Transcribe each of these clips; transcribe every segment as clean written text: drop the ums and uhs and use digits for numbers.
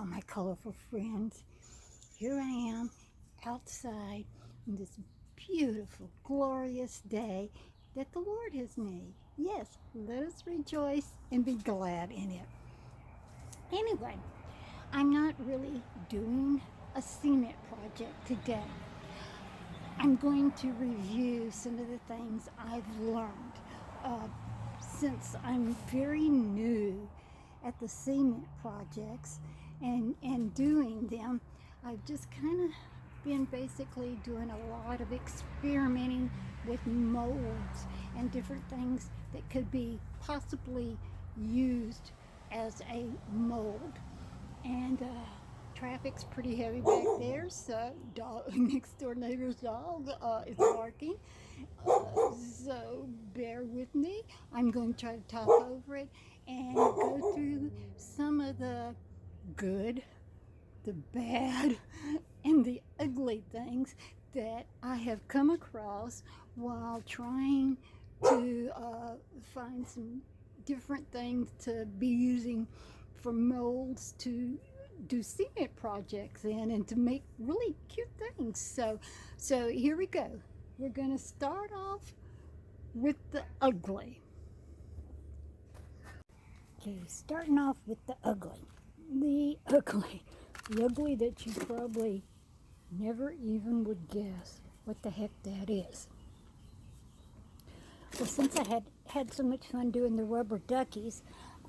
all my colorful friends. Here I am outside on this beautiful, glorious day that the Lord has made. Yes, let us rejoice and be glad in it. Anyway, I'm not really doing a cement project today. I'm going to review some of the things I've learned since I'm very new at the cement projects and doing them. I've just kind of been basically doing a lot of experimenting with molds and different things that could be possibly used as a mold. And traffic's pretty heavy back there, so next door neighbor's dog is barking. So bear with me. I'm going to try to talk over it and go through some of the good, the bad, and the ugly things that I have come across while trying to find some different things to be using for molds to do cement projects in and to make really cute things. So here we go. We're going to start off with the ugly. Okay, starting off with the ugly. The ugly that you probably never even would guess what the heck that is. Well, since I had so much fun doing the rubber duckies,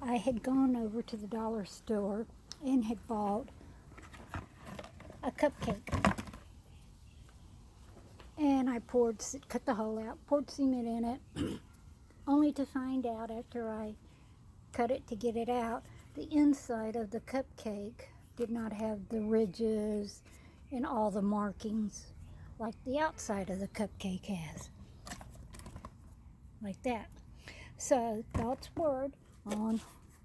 I had gone over to the dollar store and had bought a cupcake. And I cut the hole out, poured cement in it, only to find out after I cut it to get it out, the inside of the cupcake did not have the ridges and all the markings like the outside of the cupcake has. Like that. So God's word on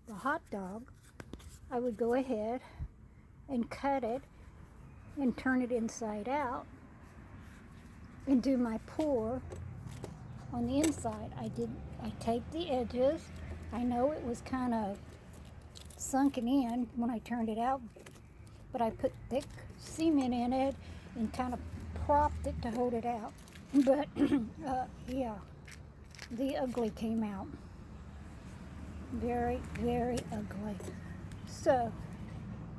the hot dog, I would go ahead and cut it and turn it inside out and do my pour on the inside. I taped the edges. I know it was kind of sunken in when I turned it out, but I put thick cement in it and kind of propped it to hold it out. But yeah, the ugly came out. Very, very ugly. So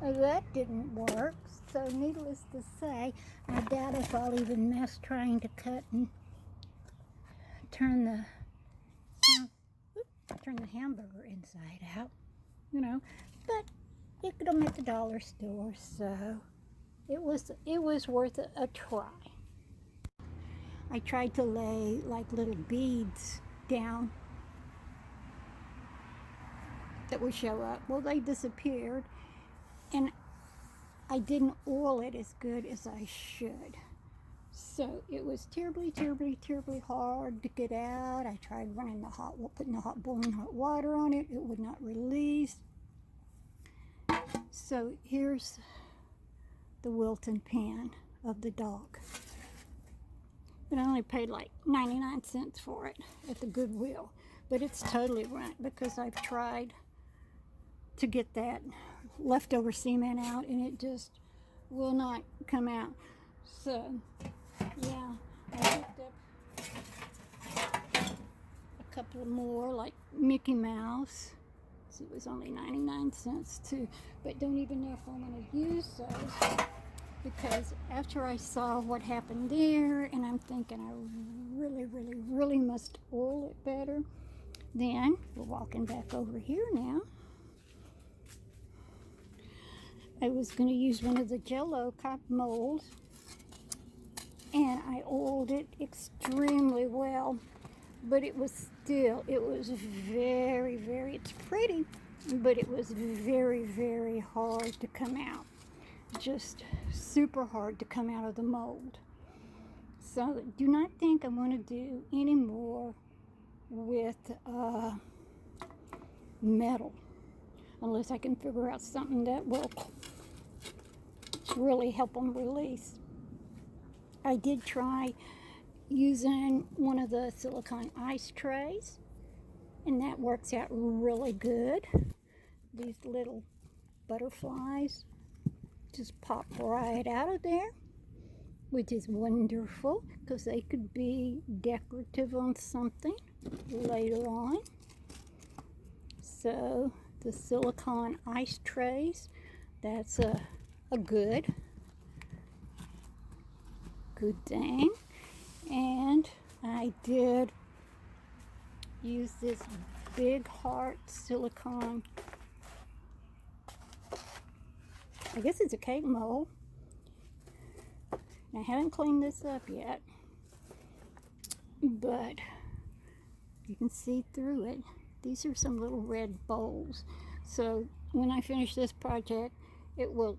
that didn't work. So needless to say, I doubt if I'll even mess trying to cut and turn the hamburger inside out, But you get them at the dollar store, so it was worth a try. I tried to lay like little beads down that would show up. Well, they disappeared, and I didn't oil it as good as I should. So it was terribly, terribly, terribly hard to get out. I tried putting the boiling hot water on it. It would not release. So here's the Wilton pan of the dog. But I only paid like 99 cents for it at the Goodwill. But it's totally ruined because I've tried to get that leftover cement out and it just will not come out. So yeah, I picked up a couple more like Mickey Mouse. So it was only 99 cents too, but don't even know if I'm going to use those because after I saw what happened there and I'm thinking I really, really, really must oil it better. Then we're walking back over here now. I was going to use one of the Jell-O cup molds, and I oiled it extremely well, but it was very, very, it's pretty, but it was very, very hard to come out. Just super hard to come out of the mold. So do not think I want to do any more with metal, unless I can figure out something that will really help them release. I did try using one of the silicone ice trays, and that works out really good. These little butterflies just pop right out of there, which is wonderful because they could be decorative on something later on. So the silicone ice trays, that's a good thing. And I did use this big heart silicone, I guess it's a cake mold. I haven't cleaned this up yet, but you can see through it. These are some little red bowls. So when I finish this project, it will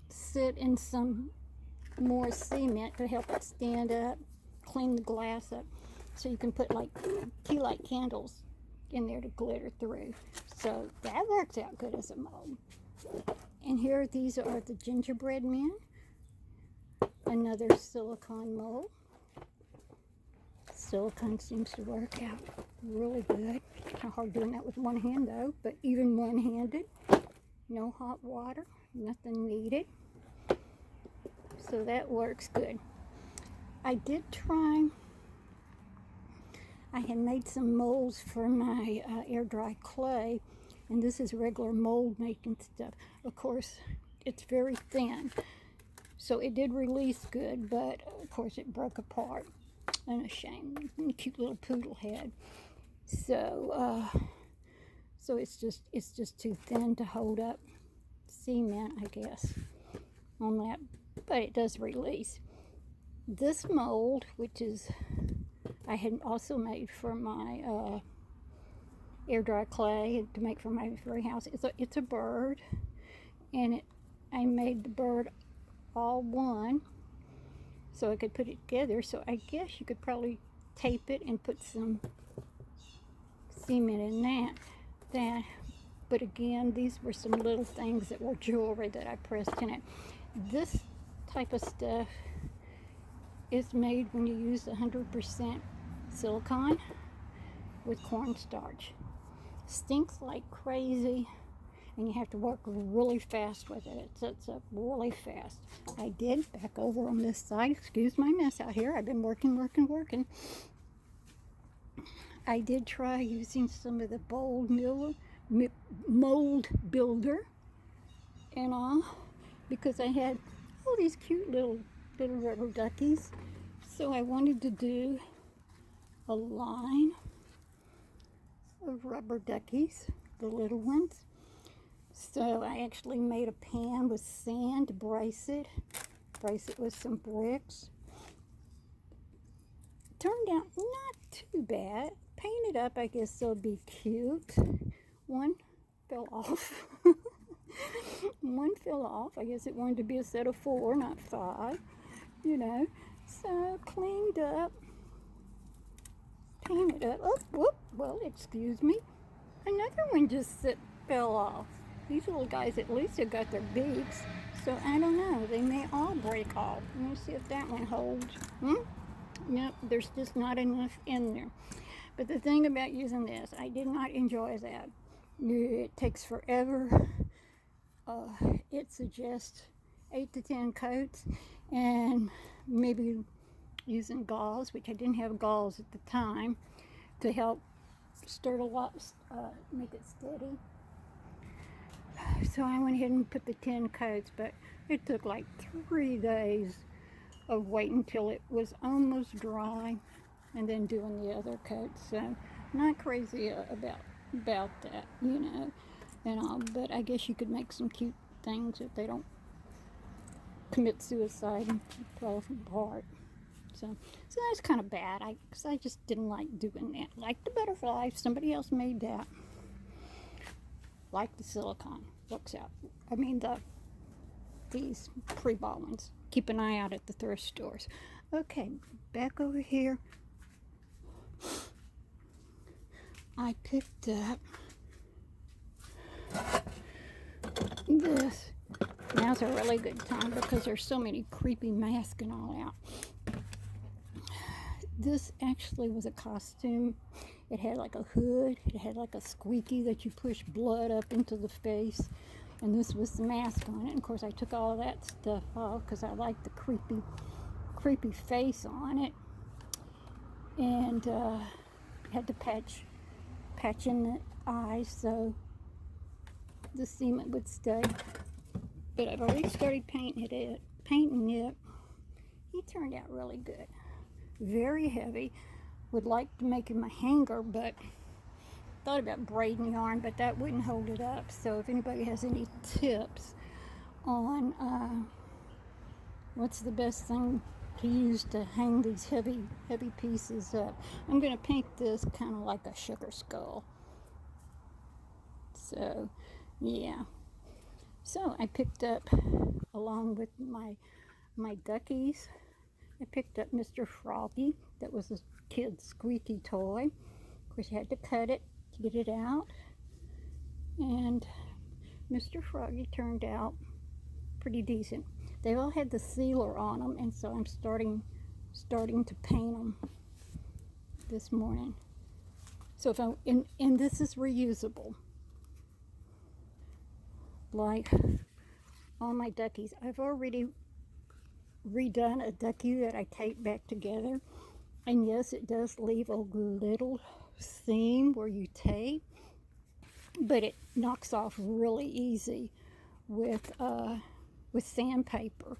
sit in some more cement to help it stand up, clean the glass up, so you can put like tea light candles in there to glitter through. So that works out good as a mold. And here, these are the gingerbread men, another silicone mold. Silicone seems to work out really good. Kind of hard doing that with one hand though, but even one-handed, no hot water, nothing needed. So that works good. I did try, I had made some molds for my air dry clay, and this is regular mold making stuff. Of course, it's very thin, so it did release good, but of course it broke apart. And a shame, cute little poodle head. So, so it's just too thin to hold up cement, I guess, on that. But it does release. This mold, which is I had also made for my air dry clay to make for my very house. It's a bird, and I made the bird all one, so I could put it together. So I guess you could probably tape it and put some cement in that. But again, these were some little things that were jewelry that I pressed in it. This type of stuff is made when you use 100% silicone with cornstarch. Stinks like crazy, and you have to work really fast with it. It sets up really fast. I did back over on this side. Excuse my mess out here. I've been working. I did try using some of the mold builder and all, because I had all these cute little rubber duckies. So I wanted to do a line of rubber duckies, the little ones. So I actually made a pan with sand to brace it with some bricks. Turned out not too bad. Painted up, I guess they'll be cute. One fell off. One fell off. I guess it wanted to be a set of 4, not 5, you know. So cleaned up, painted up. Oh, whoop, well, excuse me. Another one just fell off. These little guys at least have got their beaks, so I don't know. They may all break off. Let me see if that one holds. Nope, there's just not enough in there. But the thing about using this, I did not enjoy that. It takes forever. It suggests 8 to 10 coats, and maybe using gauze, which I didn't have gauze at the time, to help stir it a lot, make it steady. So I went ahead and put the 10 coats, but it took like 3 days of waiting until it was almost dry and then doing the other coats. So not crazy about that, you know, and all, but I guess you could make some cute things if they don't commit suicide and fall apart. So that's kind of bad, because I just didn't like doing that. Like the butterfly, somebody else made that. Like the silicone, works out. I mean these pre-bought ones. Keep an eye out at the thrift stores. Okay, back over here. I picked up this. Now's a really good time because there's so many creepy masks and all out. This actually was a costume. It had like a hood. It had like a squeaky that you push blood up into the face. And this was the mask on it. And of course, I took all of that stuff off because I like the creepy face on it. And had to patch in the eyes so the cement would stay. But I've already started painting it. He turned out really good. Very heavy. Would like to make him a hanger, but thought about braiding yarn, but that wouldn't hold it up. So if anybody has any tips on what's the best thing to use to hang these heavy pieces up, I'm going to paint this kind of like a sugar skull. So yeah, so I picked up, along with my duckies, I picked up Mr. Froggy. That was a kid's squeaky toy. Of course, you had to cut it to get it out. And Mr. Froggy turned out pretty decent. They all had the sealer on them, and so I'm starting to paint them this morning. So if and this is reusable. Like all my duckies, I've already redone a ducky that I taped back together, and yes, it does leave a little seam where you tape, but it knocks off really easy with sandpaper.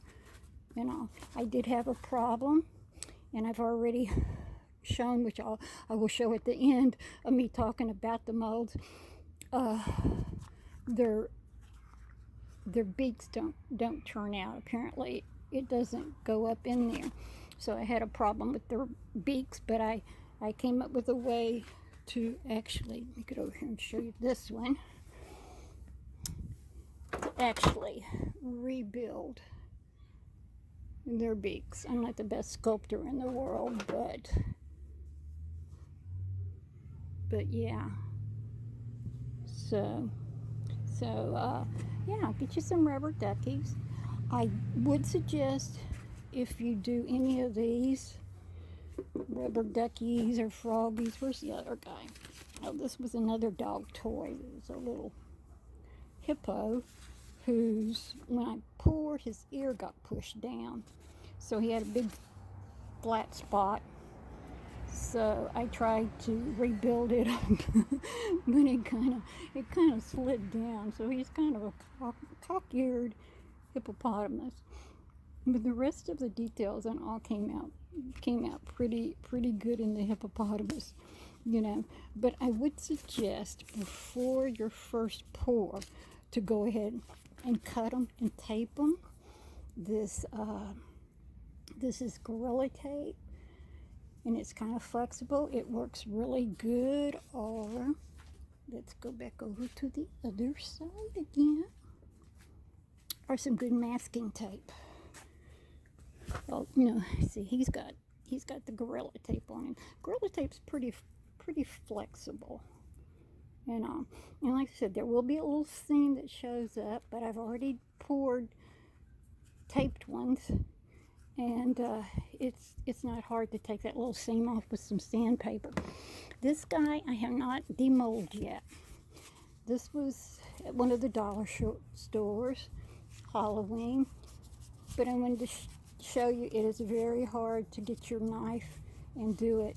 You know, I did have a problem, and I've already shown, which I will show at the end of me talking about the molds. Their beaks don't turn out. Apparently, it doesn't go up in there. So I had a problem with their beaks, but I came up with a way to actually, let me get over here and show you this one, to actually rebuild their beaks. I'm not the best sculptor in the world, but yeah. So yeah, get you some rubber duckies. I would suggest, if you do any of these rubber duckies or froggies, where's the other guy? Oh, this was another dog toy. It was a little hippo whose, when I poured, his ear got pushed down. So he had a big flat spot. So I tried to rebuild it up, but it kind of slid down. So he's kind of a cock-eared hippopotamus. But the rest of the details and all came out pretty good in the hippopotamus, you know. But I would suggest, before your first pour, to go ahead and cut them and tape them. This is Gorilla Tape, and it's kind of flexible. It works really good. Or let's go back over to the other side again. Or some good masking tape. Well, you know, see, he's got the Gorilla Tape on him. Gorilla Tape's pretty flexible, you know. And like I said, there will be a little seam that shows up, but I've already poured taped ones, and it's not hard to take that little seam off with some sandpaper. This guy I have not demolded yet. This was at one of the dollar stores, Halloween, but I wanted to show you it is very hard to get your knife and do it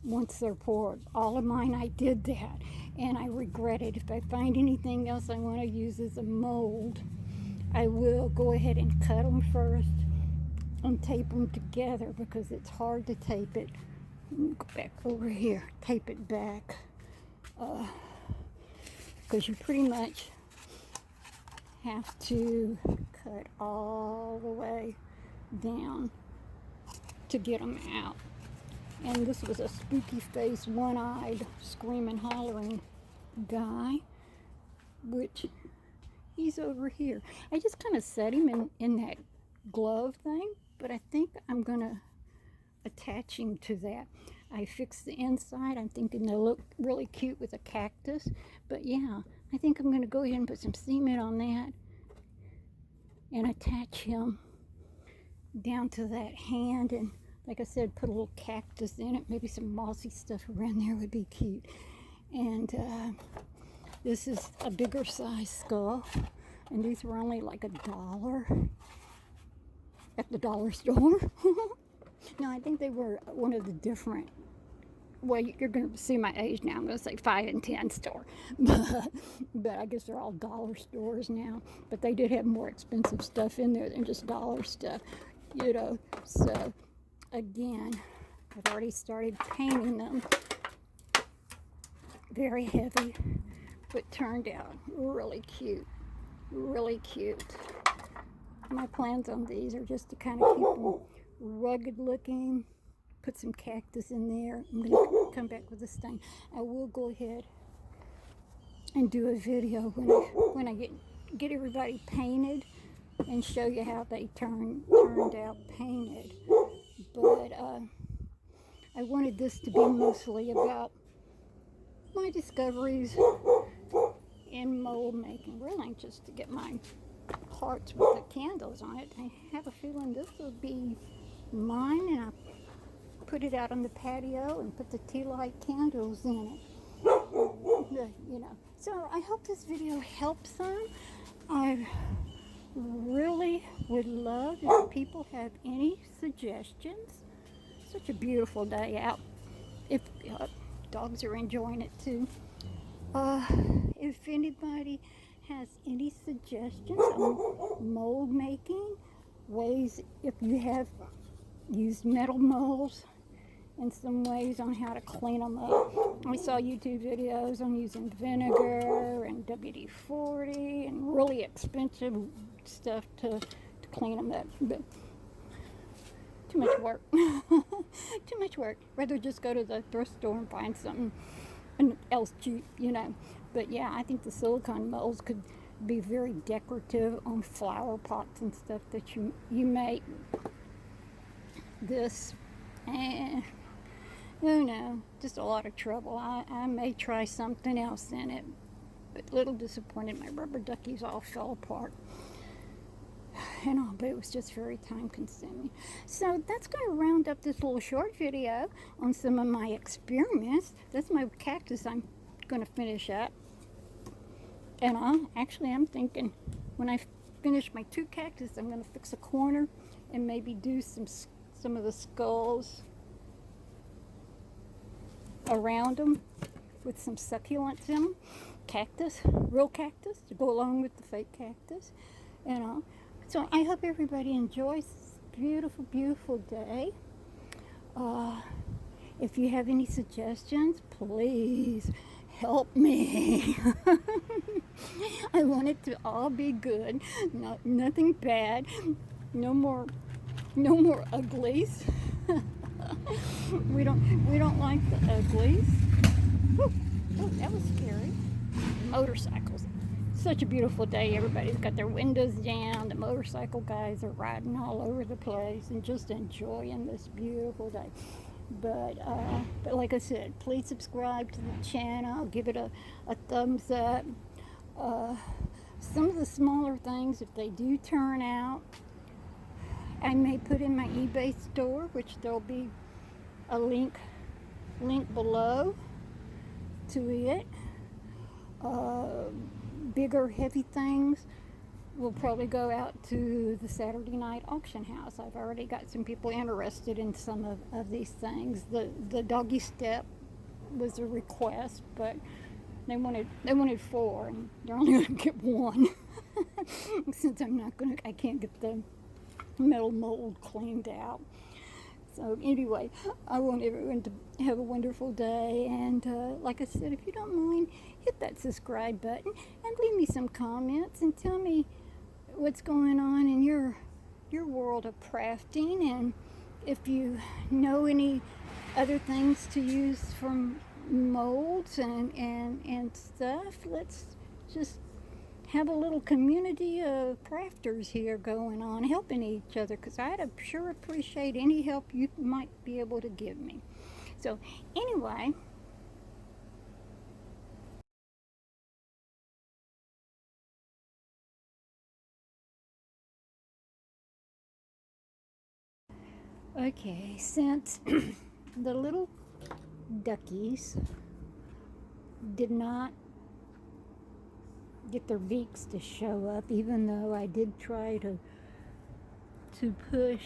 once they're poured. All of mine, I did that, and I regret it. If I find anything else I want to use as a mold, I will go ahead and cut them first and tape them together, because it's hard to tape it. Go back over here, tape it back, because you pretty much have to cut all the way down to get them out. And this was a spooky faced, one-eyed, screaming, hollering guy, which he's over here. I just kind of set him in that glove thing, but I think I'm gonna attach him to that. I fixed the inside. I'm thinking they'll look really cute with a cactus, but yeah, I think I'm gonna go ahead and put some cement on that and attach him down to that hand, and like I said, put a little cactus in it. Maybe some mossy stuff around there would be cute. And This is a bigger size skull, and these were only like $1 at the dollar store. No, I think they were one of the different. Well, you're going to see my age now. I'm going to say 5 and 10 store, but I guess they're all dollar stores now. But they did have more expensive stuff in there than just dollar stuff, you know. So again, I've already started painting them. Very heavy, but turned out really cute, really cute. My plans on these are just to kind of keep them rugged looking. Put some cactus in there. I'm going to come back with this thing. I will go ahead and do a video when I get everybody painted and show you how they turned out painted. But I wanted this to be mostly about my discoveries in mold making. Really, just to get my hearts with the candles on it. I have a feeling this will be mine, and I put it out on the patio and put the tea light candles in it. You know. So I hope this video helps some. I really would love if people have any suggestions. Such a beautiful day out. If dogs are enjoying it too. If anybody has any suggestions on mold making, ways if you have used metal molds, and some ways on how to clean them up. I saw YouTube videos on using vinegar and WD-40 and really expensive stuff to clean them up. But too much work. Too much work. Rather just go to the thrift store and find something else cheap, you know. But yeah, I think the silicone molds could be very decorative on flower pots and stuff that you make. This, oh no, just a lot of trouble. I may try something else in it, but a little disappointed my rubber duckies all fell apart. And all, but it was just very time consuming. So that's going to round up this little short video on some of my experiments. That's my cactus I'm going to finish up. And I'm thinking when I finish my 2 cactus, I'm going to fix a corner and maybe do some of the skulls around them with some succulents in them. Cactus, real cactus to go along with the fake cactus. And so I hope everybody enjoys this beautiful, beautiful day. If you have any suggestions, please help me. I want it to all be good, nothing bad, no more uglies. we don't like the uglies. Whew, that was scary. Motorcycles. Such a beautiful day. Everybody's got their windows down. The motorcycle guys are riding all over the place and just enjoying this beautiful day. But like I said, please subscribe to the channel. Give it a thumbs up. Some of the smaller things, if they do turn out, I may put in my eBay store, which there'll be a link below to it. Bigger, heavy things will probably go out to the Saturday night auction house. I've already got some people interested in some of these things. The doggy step was a request, but they wanted 4, and they're only going to get 1 since I can't get the metal mold cleaned out. So anyway, I want everyone to have a wonderful day, and like I said, if you don't mind, hit that subscribe button and leave me some comments and tell me what's going on in your world of crafting, and if you know any other things to use from molds and stuff. Let's just have a little community of crafters here going on, helping each other, because I'd sure appreciate any help you might be able to give me. So anyway, okay, since the little duckies did not get their beaks to show up, even though I did try to push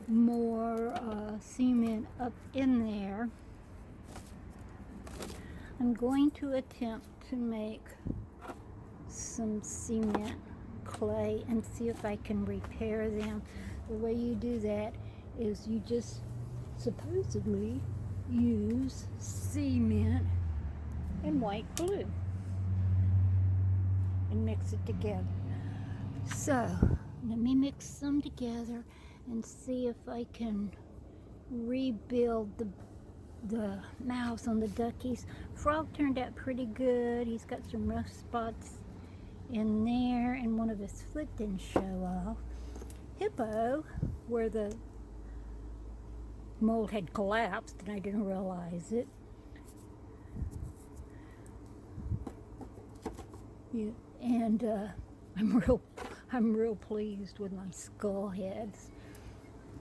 more cement up in there. I'm going to attempt to make some cement clay and see if I can repair them. The way you do that is you just supposedly use cement and white glue and mix it together. So let me mix them together and see if I can rebuild the mouths on the duckies. Frog turned out pretty good. He's got some rough spots in there, and one of his foot didn't show off. Hippo, where the mold had collapsed and I didn't realize it. Yeah, and I'm real pleased with my skull heads.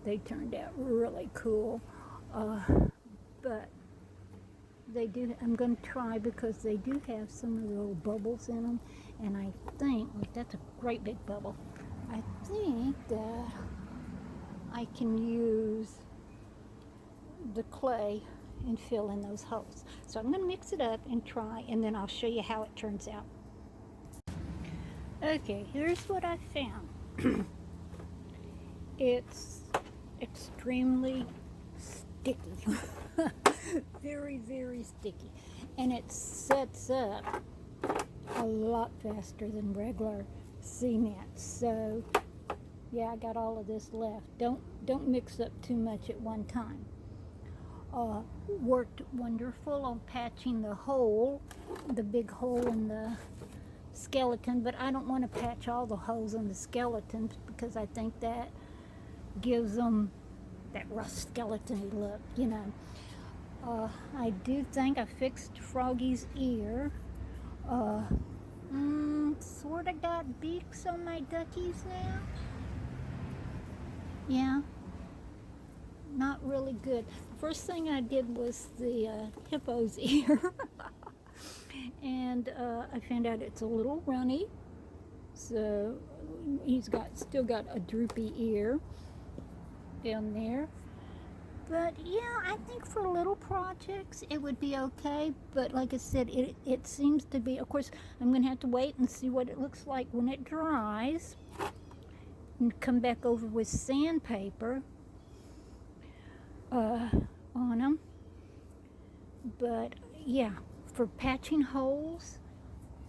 They turned out really cool. But they do, I'm going to try, because they do have some of the little bubbles in them, and I think, that's a great big bubble, I think that I can use the clay and fill in those holes. So I'm going to mix it up and try, and then I'll show you how it turns out. Okay, here's what I found. It's extremely sticky. Very, very sticky. And it sets up a lot faster than regular cement. So, yeah, I got all of this left. Don't mix up too much at one time. Worked wonderful on patching the hole, the big hole in the skeleton, but I don't want to patch all the holes in the skeletons, because I think that gives them that rough skeleton look, you know. I do think I fixed Froggy's ear. Sort of got beaks on my duckies now. Yeah, not really good. First thing I did was the hippo's ear. And I found out it's a little runny, so he's still got a droopy ear down there. But yeah, I think for little projects it would be okay. But like I said, it seems to be, of course, I'm going to have to wait and see what it looks like when it dries, and come back over with sandpaper on them. But yeah, for patching holes,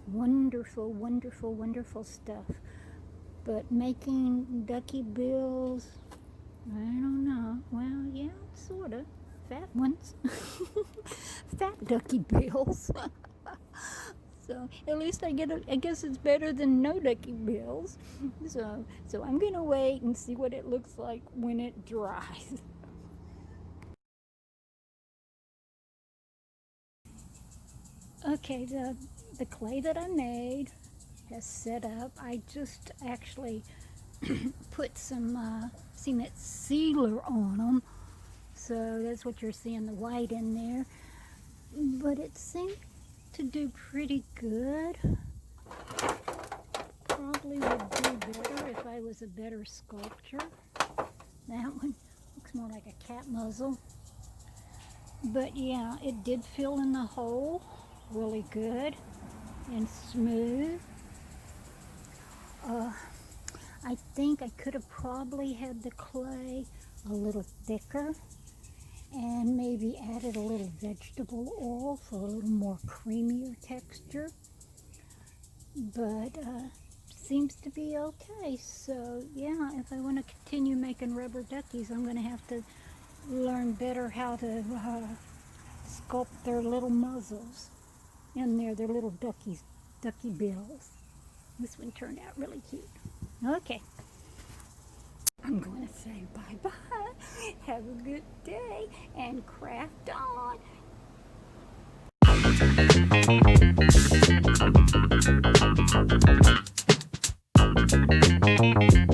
wonderful, wonderful, wonderful stuff. But making ducky bills, I don't know. Well, yeah, sort of. Fat ones. Fat ducky bills. So at least I guess it's better than no ducky bills. So I'm going to wait and see what it looks like when it dries. Okay, the clay that I made has set up. I just actually put some cement sealer on them, so that's what you're seeing, the white in there. But it seemed to do pretty good. Probably would do better if I was a better sculptor. That one looks more like a cat muzzle. But yeah, it did fill in the hole really good and smooth. I think I could have probably had the clay a little thicker and maybe added a little vegetable oil for a little more creamier texture. But seems to be okay. So yeah, if I want to continue making rubber duckies, I'm going to have to learn better how to sculpt their little muzzles and their little ducky bills. This one turned out really cute. Okay, I'm going to say bye-bye. Have a good day and craft on.